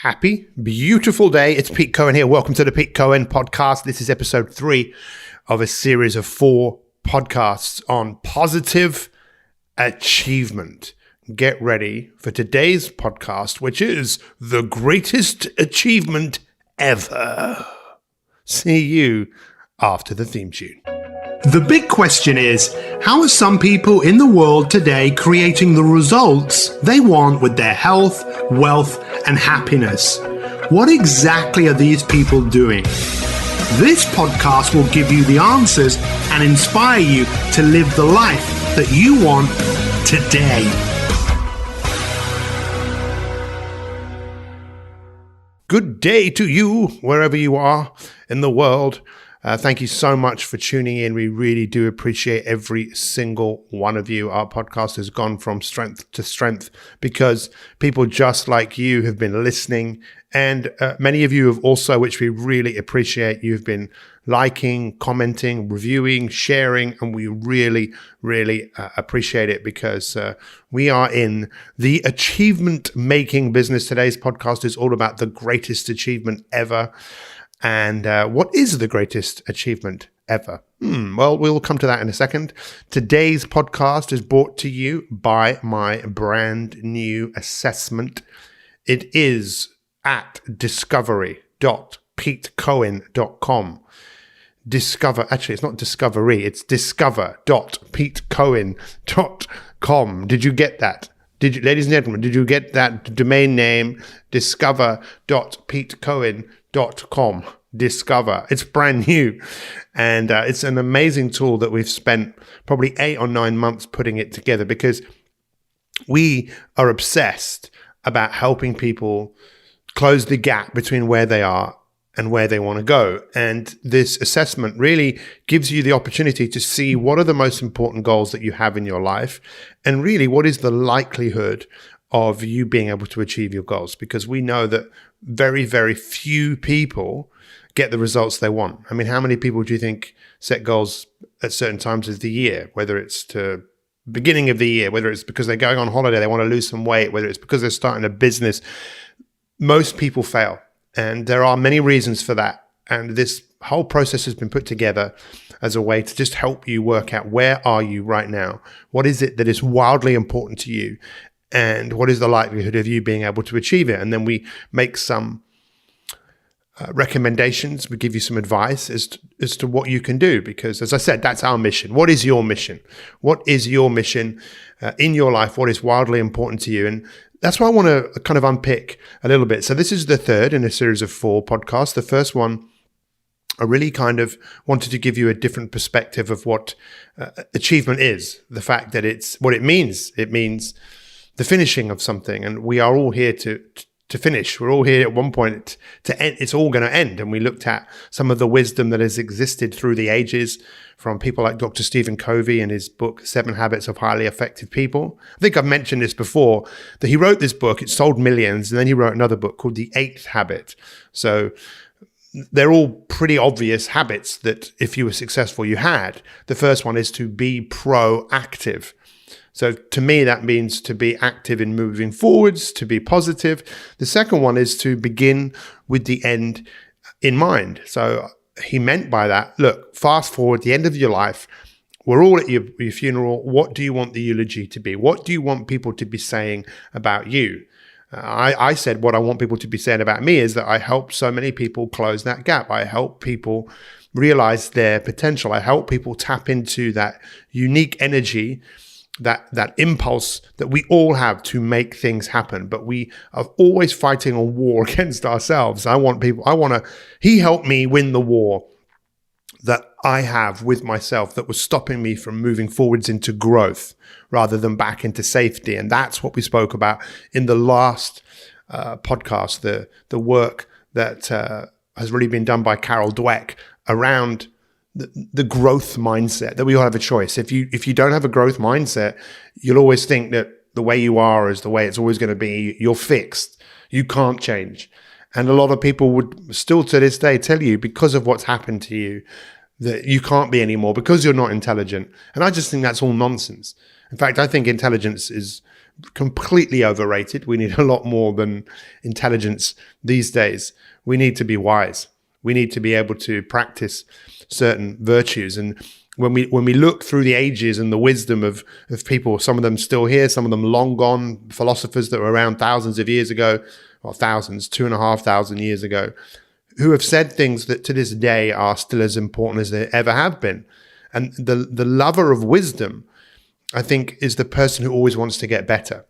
Happy, beautiful day. It's Pete Cohen here. Welcome to the Pete Cohen podcast. This is episode 3 of a series of 4 podcasts on positive achievement. Get ready for today's podcast, which is the greatest achievement ever. See you after the theme tune. The big question is, how are some people in the world today creating the results they want with their health, wealth, and happiness? What exactly are these people doing? This podcast will give you the answers and inspire you to live the life that you want today. Good day to you, wherever you are in the world. Thank you so much for tuning in. We really do appreciate every single one of you. Our podcast has gone from strength to strength because people just like you have been listening. And many of you have also, which we really appreciate, you've been liking, commenting, reviewing, sharing, and we really, really appreciate it because we are in the achievement-making business. Today's podcast is all about the greatest achievement ever. And what is the greatest achievement ever? Well, we'll come to that in a second. Today's podcast is brought to you by my brand new assessment. It is at discovery.petecohen.com. Actually, it's not discovery, it's discover.petecohen.com. Did you get that? Ladies and gentlemen, did you get that domain name? Discover.petecohen.com. Discover. It's brand new. And it's an amazing tool that we've spent probably 8 or 9 months putting it together because we are obsessed about helping people close the gap between where they are and where they want to go. And this assessment really gives you the opportunity to see what are the most important goals that you have in your life and really what is the likelihood of you being able to achieve your goals, because we know that very, very few people get the results they want. I mean, how many people do you think set goals at certain times of the year, whether it's to beginning of the year, whether it's because they're going on holiday, they want to lose some weight, whether it's because they're starting a business? Most people fail. And there are many reasons for that. And this whole process has been put together as a way to just help you work out where are you right now? What is it that is wildly important to you? And what is the likelihood of you being able to achieve it? And then we make some recommendations. We give you some advice as to what you can do. Because as I said, that's our mission. What is your mission? What is your mission in your life? What is wildly important to you? And that's why I want to kind of unpick a little bit. So this is the third in a series of 4 podcasts. The first one, I really kind of wanted to give you a different perspective of what achievement is. The fact that it's what it means. It means the finishing of something. And we are all here to finish. We're all here at one point to end. It's all going to end. And we looked at some of the wisdom that has existed through the ages from people like Dr. Stephen Covey in his book, 7 Habits of Highly Effective People. I think I've mentioned this before, that he wrote this book, it sold millions, and then he wrote another book called The 8th Habit. So they're all pretty obvious habits that if you were successful, you had. The first one is to be proactive. So to me, that means to be active in moving forwards, to be positive. The second one is to begin with the end in mind. So he meant by that, look, fast forward, the end of your life, we're all at your funeral. What do you want the eulogy to be? What do you want people to be saying about you? I said what I want people to be saying about me is that I help so many people close that gap. I help people realize their potential. I help people tap into that unique energy, that impulse that we all have to make things happen, but we are always fighting a war against ourselves. He helped me win the war that I have with myself that was stopping me from moving forwards into growth rather than back into safety. And that's what we spoke about in the last podcast, the work that has really been done by Carol Dweck around the growth mindset, that we all have a choice. If you don't have a growth mindset, you'll always think that the way you are is the way it's always going to be. You're fixed. You can't change. And a lot of people would still to this day tell you, because of what's happened to you, that you can't be anymore because you're not intelligent. And I just think that's all nonsense. In fact, I think intelligence is completely overrated. We need a lot more than intelligence these days. We need to be wise. We need to be able to practice certain virtues. And when we look through the ages and the wisdom of people, some of them still here, some of them long gone, philosophers that were around thousands of years ago, or thousands, 2,500 years ago, who have said things that to this day are still as important as they ever have been. And the lover of wisdom, I think, is the person who always wants to get better.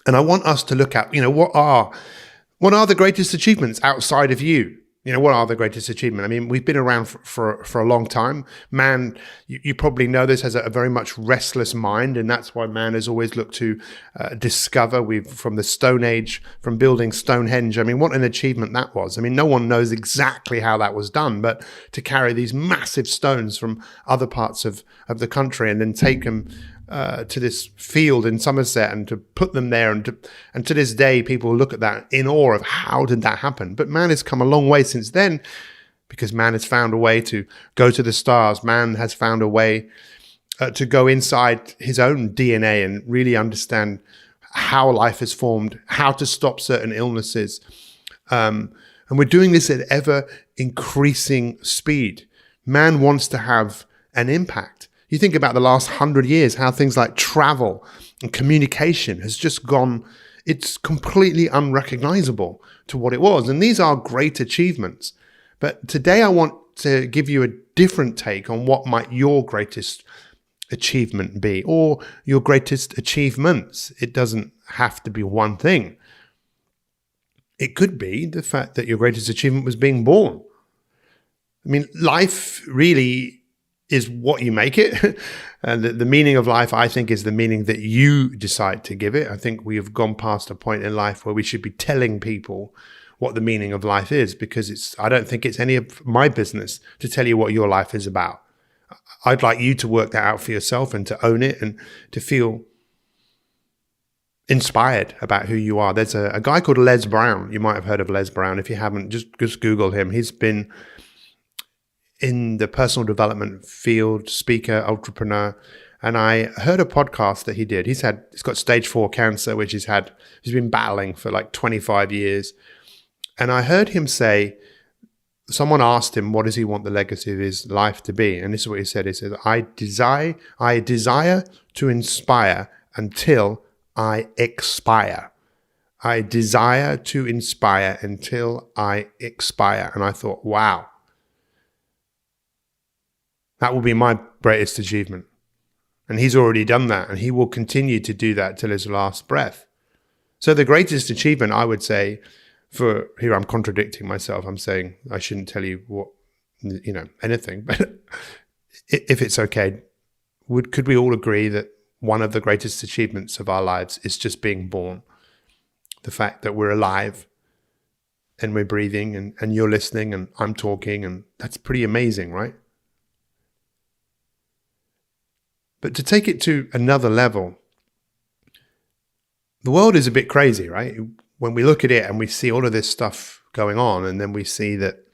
And I want us to look at, what are the greatest achievements outside of you? What are the greatest achievements? I mean, we've been around for a long time. Man, you probably know this, has a very much restless mind, and that's why man has always looked to discover. From the Stone Age, from building Stonehenge. I mean, what an achievement that was. I mean, no one knows exactly how that was done, but to carry these massive stones from other parts of the country and then take them to this field in Somerset and to put them there, and to this day people look at that in awe of how did that happen. But man has come a long way since then, because man has found a way to go to the stars. Man has found a way to go inside his own DNA and really understand how life is formed, how to stop certain illnesses, and we're doing this at ever increasing speed. Man wants to have an impact. You think about the last 100 years, how things like travel and communication has just gone, it's completely unrecognizable to what it was. And these are great achievements. But today I want to give you a different take on what might your greatest achievement be, or your greatest achievements. It doesn't have to be one thing. It could be the fact that your greatest achievement was being born. I mean, life really is what you make it. And the meaning of life, I think, is the meaning that you decide to give it. I think we have gone past a point in life where we should be telling people what the meaning of life is, because I don't think it's any of my business to tell you what your life is about. I'd like you to work that out for yourself and to own it and to feel inspired about who you are. There's a guy called Les Brown. You might have heard of Les Brown. If you haven't, just Google him. He's been in the personal development field, speaker, entrepreneur. And I heard a podcast that he did. He's got stage 4 cancer, which he's been battling for like 25 years. And I heard him say, someone asked him, what does he want the legacy of his life to be? And this is what he said. He said, I desire to inspire until I expire. I desire to inspire until I expire. And I thought, wow, that will be my greatest achievement. And he's already done that, and he will continue to do that till his last breath. So the greatest achievement, I would say, here I'm contradicting myself. I'm saying I shouldn't tell you anything, but if it's okay, could we all agree that one of the greatest achievements of our lives is just being born? The fact that we're alive and we're breathing and you're listening and I'm talking, and that's pretty amazing, right? But to take it to another level, the world is a bit crazy, right? When we look at it and we see all of this stuff going on, and then we see that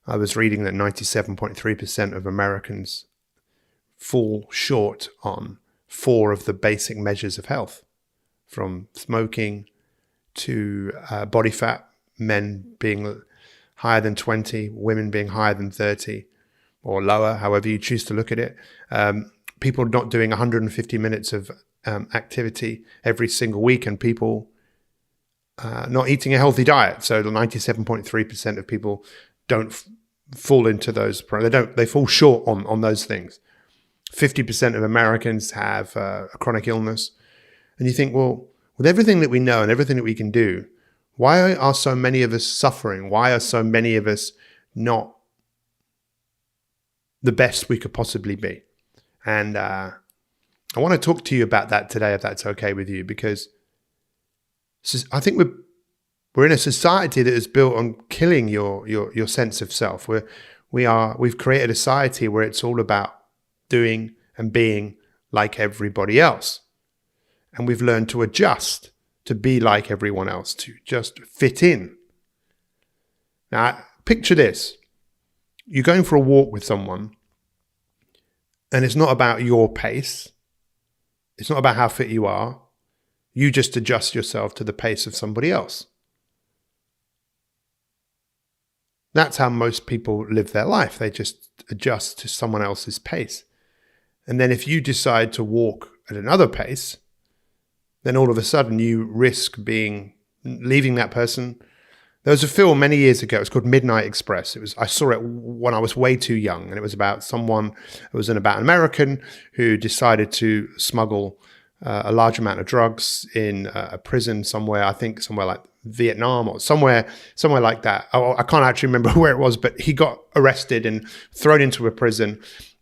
I was reading that 97.3% of Americans fall short on 4 of the basic measures of health, from smoking to body fat, men being higher than 20, women being higher than 30 or lower, however you choose to look at it. People not doing 150 minutes of activity every single week, and people not eating a healthy diet. So the 97.3% of people don't fall into those. They fall short on those things. 50% of Americans have a chronic illness. And you think, well, with everything that we know and everything that we can do, why are so many of us suffering? Why are so many of us not the best we could possibly be? And I want to talk to you about that today, if that's okay with you, because I think we're in a society that is built on killing your sense of self. We've created a society where it's all about doing and being like everybody else, and we've learned to adjust to be like everyone else, to just fit in. Now, picture this: you're going for a walk with someone, and it's not about your pace. It's not about how fit you are. You just adjust yourself to the pace of somebody else. That's how most people live their life. They just adjust to someone else's pace. And then if you decide to walk at another pace, then all of a sudden you risk leaving that person. There was a film many years ago. It was called Midnight Express. I saw it when I was way too young, and it was about about an American who decided to smuggle a large amount of drugs in a prison somewhere. I think somewhere like Vietnam or somewhere like that. I can't actually remember where it was, but he got arrested and thrown into a prison,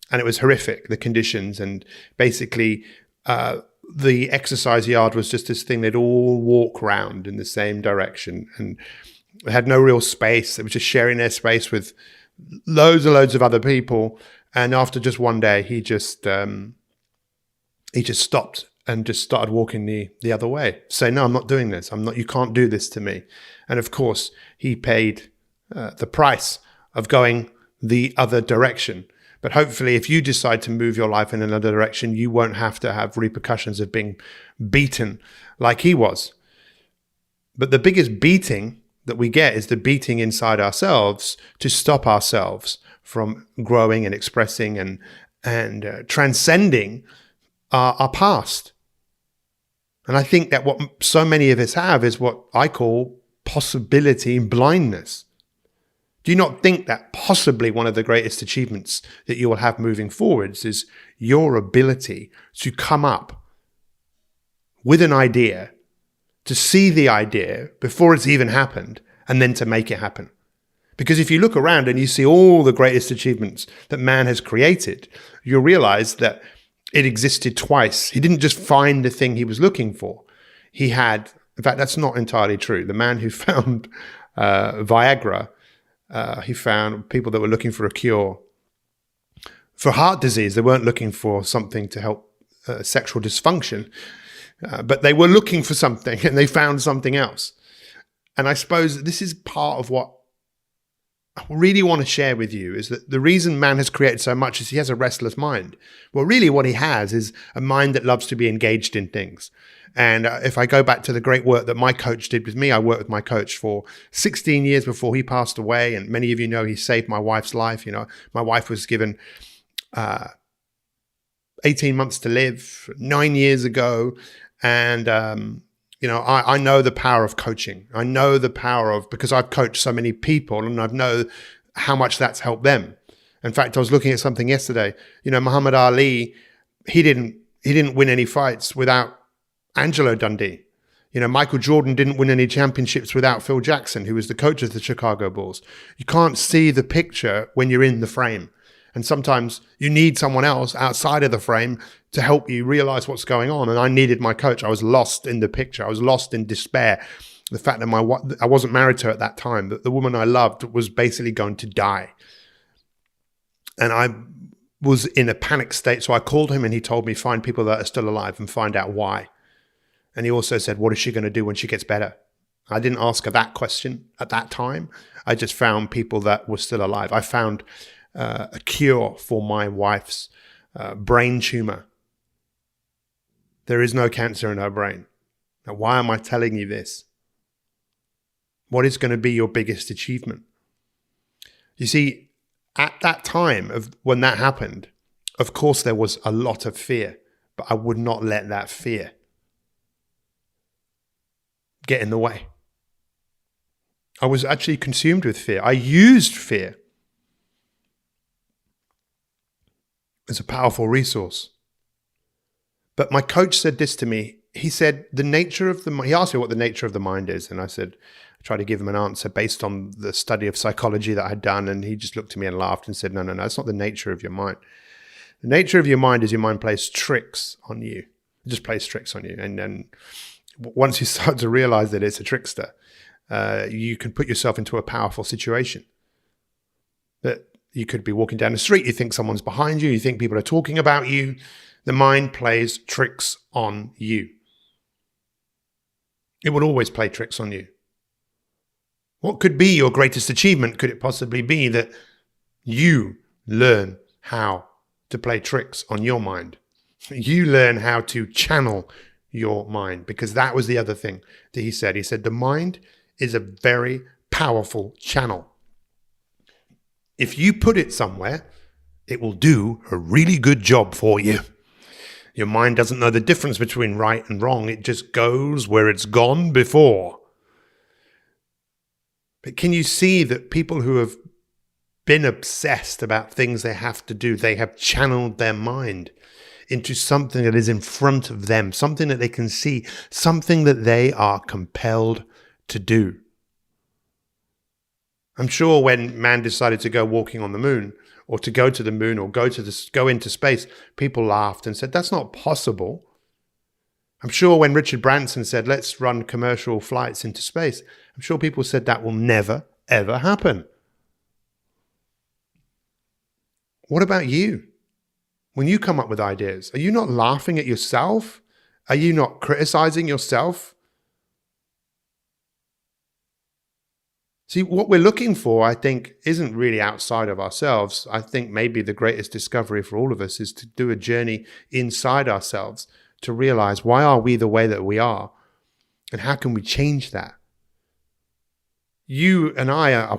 and it was horrific, the conditions. And basically, the exercise yard was just this thing they'd all walk around in the same direction, and they had no real space. They were just sharing their space with loads and loads of other people. And after just one day, he just stopped and just started walking the other way, saying, "No, I'm not doing this. You can't do this to me." And of course, he paid the price of going the other direction. But hopefully, if you decide to move your life in another direction, you won't have to have repercussions of being beaten like he was. But the biggest beating that we get is the beating inside ourselves to stop ourselves from growing and expressing and transcending our past. And I think that what so many of us have is what I call possibility blindness. Do you not think that possibly one of the greatest achievements that you will have moving forwards is your ability to come up with an idea, to see the idea before it's even happened, and then to make it happen? Because if you look around and you see all the greatest achievements that man has created, you'll realize that it existed twice. He didn't just find the thing he was looking for. In fact, that's not entirely true. The man who found Viagra, he found people that were looking for a cure for heart disease. They weren't looking for something to help sexual dysfunction, but they were looking for something, and they found something else. And I suppose this is part of what I really want to share with you, is that the reason man has created so much is he has a restless mind. Well, really what he has is a mind that loves to be engaged in things. And if I go back to the great work that my coach did with me, I worked with my coach for 16 years before he passed away. And many of you know he saved my wife's life. You know, my wife was given 18 months to live 9 years ago. And, I know the power of coaching. I know the power of, because I've coached so many people and I know how much that's helped them. In fact, I was looking at something yesterday. Muhammad Ali, he didn't win any fights without Angelo Dundee. Michael Jordan didn't win any championships without Phil Jackson, who was the coach of the Chicago Bulls. You can't see the picture when you're in the frame. And sometimes you need someone else outside of the frame to help you realize what's going on. And I needed my coach. I was lost in the picture. I was lost in despair. The fact that I wasn't married to her at that time, that the woman I loved was basically going to die. And I was in a panic state. So I called him and he told me, find people that are still alive and find out why. And he also said, what is she going to do when she gets better? I didn't ask her that question at that time. I just found people that were still alive. I found a cure for my wife's brain tumor. There is no cancer in her brain. Now, why am I telling you this? What is going to be your biggest achievement? You see, at that time of when that happened, of course there was a lot of fear, but I would not let that fear get in the way. I was actually consumed with fear. I used fear as a powerful resource. But my coach said this to me. He said, he asked me what the nature of the mind is. And I tried to give him an answer based on the study of psychology that I'd done. And he just looked at me and laughed and said, no, it's not the nature of your mind. The nature of your mind is your mind plays tricks on you. It just plays tricks on you. And then once you start to realize that it's a trickster, you can put yourself into a powerful situation. That you could be walking down the street, you think someone's behind you, you think people are talking about you. The mind plays tricks on you. It will always play tricks on you. What could be your greatest achievement? Could it possibly be that you learn how to play tricks on your mind? You learn how to channel your mind, because that was the other thing that he said. He said, the mind is a very powerful channel. If you put it somewhere, it will do a really good job for you. Your mind doesn't know the difference between right and wrong. It just goes where it's gone before. But can you see that people who have been obsessed about things they have to do, they have channeled their mind into something that is in front of them, something that they can see, something that they are compelled to do. I'm sure when man decided to go walking on the moon, or to go to the moon, or go into space, people laughed and said, that's not possible. I'm sure when Richard Branson said, let's run commercial flights into space, I'm sure people said that will never, ever happen. What about you? When you come up with ideas, are you not laughing at yourself? Are you not criticizing yourself? See, what we're looking for, I think, isn't really outside of ourselves. I think maybe the greatest discovery for all of us is to do a journey inside ourselves to realize, why are we the way that we are? And how can we change that? You and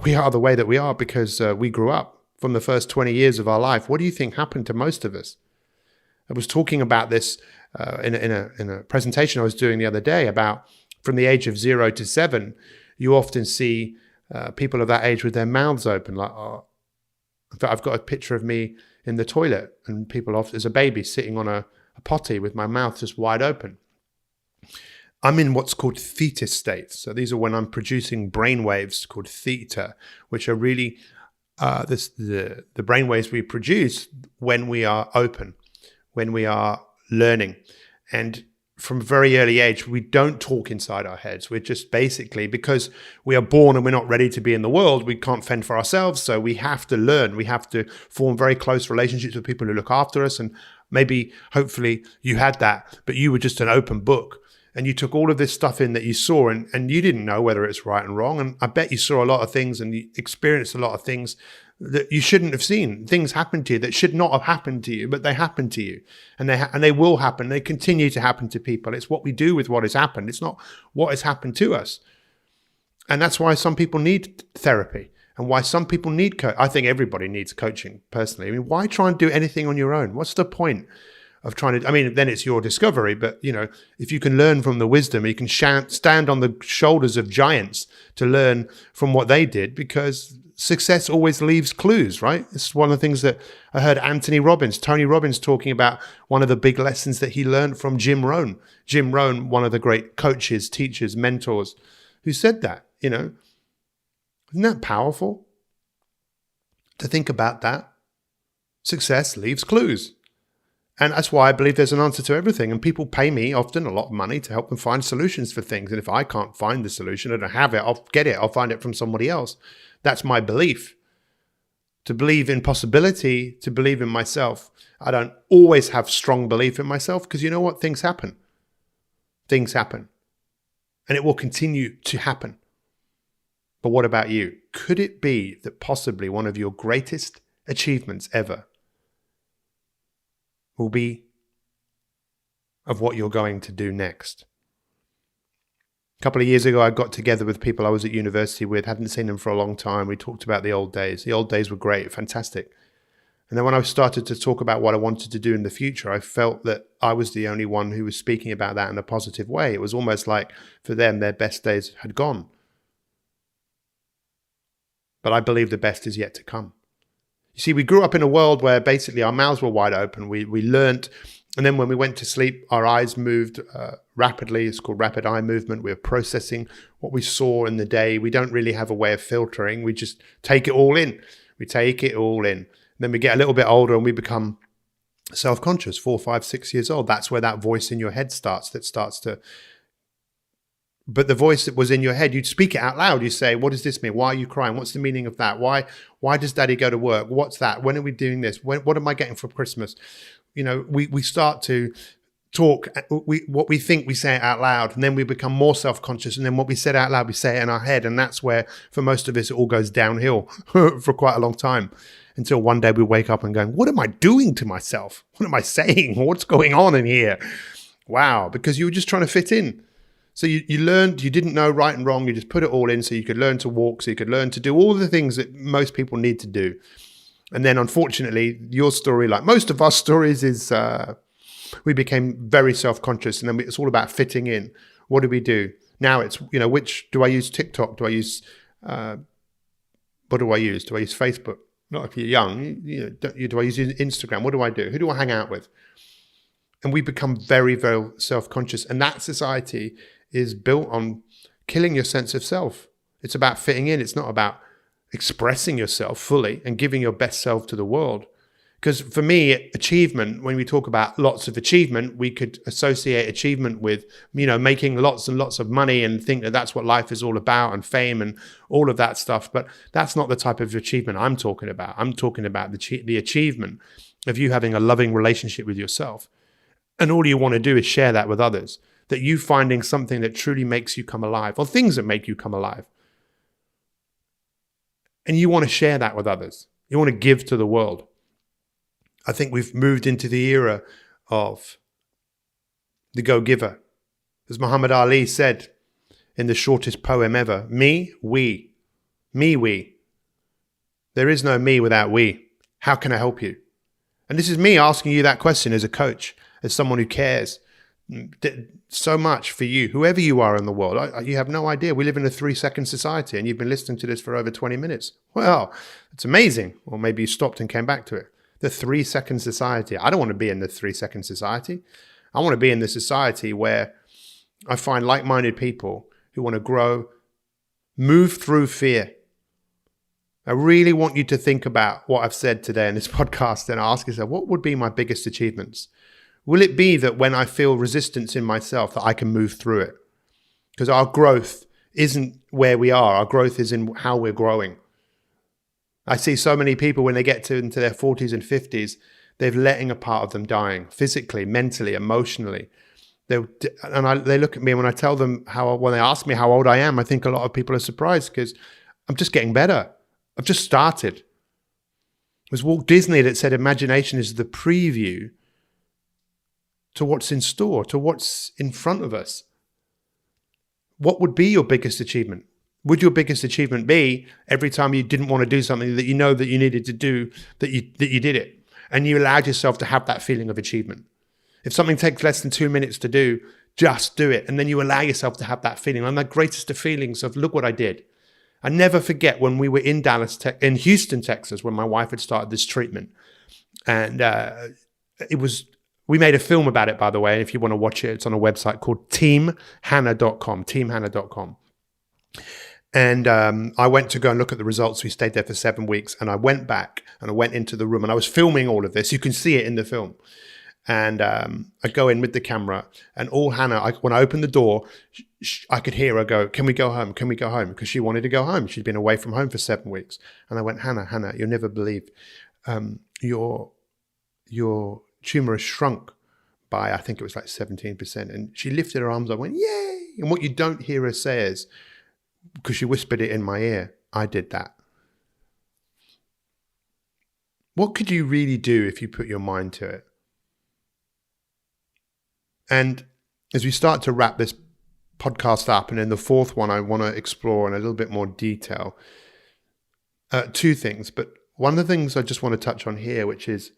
we are the way that we are because we grew up from the first 20 years of our life. What do you think happened to most of us? I was talking about this in a presentation I was doing the other day about from the age of 0 to 7, you often see people of that age with their mouths open, like, oh. In fact, I've got a picture of me in the toilet and people as a baby sitting on a potty with my mouth just wide open. I'm in what's called theta states. So these are when I'm producing brain waves called theta, which are really the brain waves we produce when we are open, when we are learning. And from a very early age, we don't talk inside our heads. We're just basically, because we are born and we're not ready to be in the world, we can't fend for ourselves. So we have to learn. We have to form very close relationships with people who look after us. And maybe, hopefully, you had that, but you were just an open book. And you took all of this stuff in that you saw and you didn't know whether it's right and wrong. And I bet you saw a lot of things and you experienced a lot of things that you shouldn't have seen. Things happened to you that should not have happened to you, but they happened to you. And they will happen. They continue to happen to people. It's what we do with what has happened. It's not what has happened to us. And that's why some people need therapy and why some people need I think everybody needs coaching, personally. I mean, why try and do anything on your own? What's the point of trying to, I mean, then it's your discovery, but if you can learn from the wisdom, you can stand on the shoulders of giants to learn from what they did, because success always leaves clues, right? It's one of the things that I heard Tony Robbins talking about, one of the big lessons that he learned from Jim Rohn. Jim Rohn, one of the great coaches, teachers, mentors, who said that, Isn't that powerful? To think about that. Success leaves clues. And that's why I believe there's an answer to everything. And people pay me often a lot of money to help them find solutions for things. And if I can't find the solution, I don't have it, I'll get it. I'll find it from somebody else. That's my belief. To believe in possibility, to believe in myself. I don't always have strong belief in myself because you know what? Things happen. Things happen. And it will continue to happen. But what about you? Could it be that possibly one of your greatest achievements ever will be of what you're going to do next? A couple of years ago, I got together with people I was at university with, hadn't seen them for a long time. We talked about the old days. The old days were great, fantastic. And then when I started to talk about what I wanted to do in the future, I felt that I was the only one who was speaking about that in a positive way. It was almost like for them, their best days had gone. But I believe the best is yet to come. You see, we grew up in a world where basically our mouths were wide open. We learned, and then when we went to sleep, our eyes moved rapidly. It's called rapid eye movement. We're processing what we saw in the day. We don't really have a way of filtering. We just take it all in. We take it all in. And then we get a little bit older and we become self-conscious, 4, 5, 6 years old. That's where that voice in your head starts. But the voice that was in your head, you'd speak it out loud. You say, what does this mean? Why are you crying? What's the meaning of that? Why does daddy go to work? What's that? When are we doing this? What am I getting for Christmas? We start to talk, what we think, we say it out loud, and then we become more self-conscious. And then what we said out loud, we say it in our head. And that's where, for most of us, it all goes downhill for quite a long time, until one day we wake up and going, what am I doing to myself? What am I saying? What's going on in here? Wow, because you were just trying to fit in. So you learned, you didn't know right and wrong. You just put it all in so you could learn to walk, so you could learn to do all the things that most people need to do. And then unfortunately, your story, like most of our stories, is we became very self-conscious, and then it's all about fitting in. What do we do? Now it's, which do I use? TikTok? Do I use, what do I use? Do I use Facebook? Not if you're young. Do I use Instagram? What do I do? Who do I hang out with? And we become very, very self-conscious. And that society is built on killing your sense of self. It's about fitting in. It's not about expressing yourself fully and giving your best self to the world. Because for me, achievement, when we talk about lots of achievement, we could associate achievement with, making lots and lots of money and think that that's what life is all about, and fame and all of that stuff. But that's not the type of achievement I'm talking about. I'm talking about the achievement of you having a loving relationship with yourself. And all you want to do is share that with others, that you finding something that truly makes you come alive, or things that make you come alive. And you want to share that with others. You want to give to the world. I think we've moved into the era of the go-giver. As Muhammad Ali said in the shortest poem ever, me, we. Me, we. There is no me without we. How can I help you? And this is me asking you that question as a coach, as someone who cares so much for you, whoever you are in the world. You have no idea. We live in a 3-second society, and you've been listening to this for over 20 minutes. Well, it's amazing. Or maybe you stopped and came back to it. The 3-second society. I don't want to be in the 3-second society. I want to be in the society where I find like-minded people who want to grow, move through fear. I really want you to think about what I've said today in this podcast and ask yourself, what would be my biggest achievements? Will it be that when I feel resistance in myself, that I can move through it? Because our growth isn't where we are. Our growth is in how we're growing. I see so many people when they get into their 40s and 50s, they're letting a part of them dying, physically, mentally, emotionally. They look at me, and when I tell them when they ask me how old I am, I think a lot of people are surprised because I'm just getting better. I've just started. It was Walt Disney that said imagination is the preview to what's in store, to what's in front of us. What would be your biggest achievement? Would your biggest achievement be every time you didn't want to do something that you know that you needed to do, that you did it, and you allowed yourself to have that feeling of achievement? If something takes less than 2 minutes to do, just do it, and then you allow yourself to have that feeling. And the greatest of feelings of, look what I did. I never forget when we were in in Houston, Texas, when my wife had started this treatment, and we made a film about it, by the way. And if you want to watch it, it's on a website called teamhannah.com, teamhannah.com. And I went to go and look at the results. We stayed there for 7 weeks, and I went back and I went into the room, and I was filming all of this. You can see it in the film. And I go in with the camera, and all Hannah, when I opened the door, I could hear her go, "Can we go home? Can we go home?" Because she wanted to go home. She'd been away from home for 7 weeks. And I went, Hannah, you'll never believe, your tumor has shrunk by, I think it was like 17%. And she lifted her arms. I went, yay. And what you don't hear her say is, because she whispered it in my ear, I did that. What could you really do if you put your mind to it? And as we start to wrap this podcast up, and in the fourth one, I want to explore in a little bit more detail 2 things. But one of the things I just want to touch on here, which is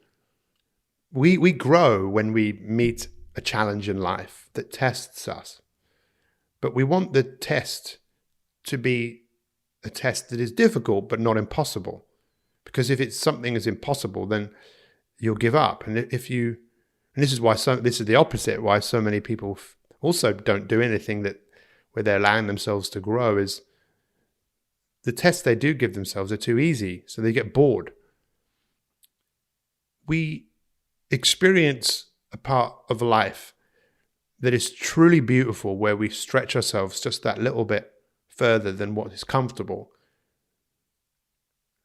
we grow when we meet a challenge in life that tests us. But we want the test to be a test that is difficult but not impossible. Because if it's something is impossible, then you'll give up. And this is why this is the opposite, why so many people also don't do anything where they're allowing themselves to grow, is the tests they do give themselves are too easy, so they get bored. We experience a part of life that is truly beautiful, where we stretch ourselves just that little bit further than what is comfortable.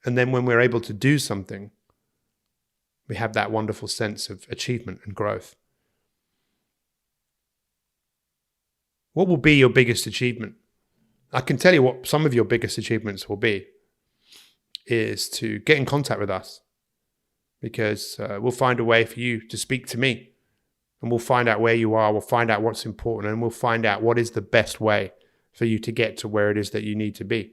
And then when we're able to do something, we have that wonderful sense of achievement and growth. What will be your biggest achievement? I can tell you what some of your biggest achievements will be, is to get in contact with us, because we'll find a way for you to speak to me. and we'll find out where you are. We'll find out what's important, and we'll find out what is the best way for you to get to where it is that you need to be.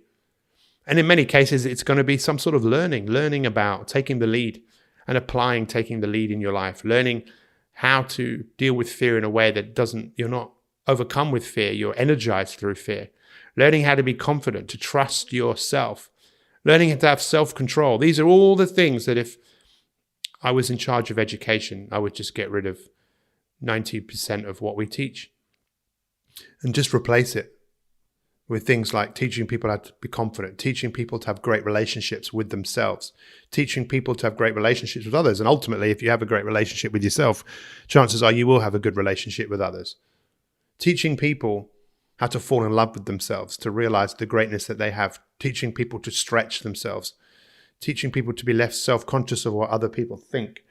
And in many cases, it's going to be some sort of learning about taking the lead and applying taking the lead in your life, learning how to deal with fear in a way that you're not overcome with fear, you're energized through fear, learning how to be confident, to trust yourself, learning how to have self-control. These are all the things that if I was in charge of education, I would just get rid of 90% of what we teach and just replace it with things like teaching people how to be confident, teaching people to have great relationships with themselves, teaching people to have great relationships with others. And ultimately, if you have a great relationship with yourself, chances are you will have a good relationship with others. Teaching people how to fall in love with themselves, to realize the greatness that they have, teaching people to stretch themselves, teaching people to be less self-conscious of what other people think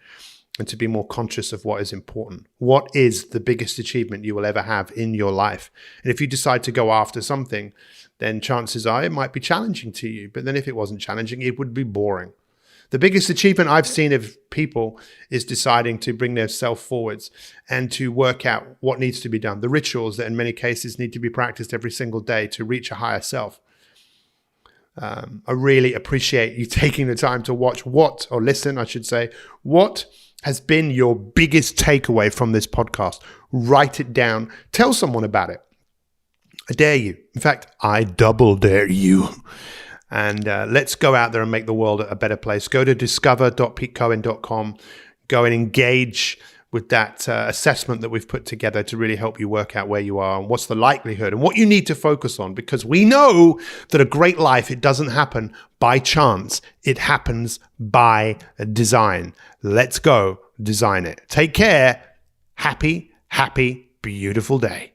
and to be more conscious of what is important. What is the biggest achievement you will ever have in your life? And if you decide to go after something, then chances are it might be challenging to you. But then if it wasn't challenging, it would be boring. The biggest achievement I've seen of people is deciding to bring their self forwards and to work out what needs to be done. The rituals that in many cases need to be practiced every single day to reach a higher self. I really appreciate you taking the time to watch what has been your biggest takeaway from this podcast. Write it down. Tell someone about it. I dare you. In fact, I double dare you. And let's go out there and make the world a better place. Go to discover.petecohen.com. Go and engage with that assessment that we've put together to really help you work out where you are and what's the likelihood and what you need to focus on. Because we know that a great life, it doesn't happen by chance. It happens by design. Let's go design it. Take care. Happy, beautiful day.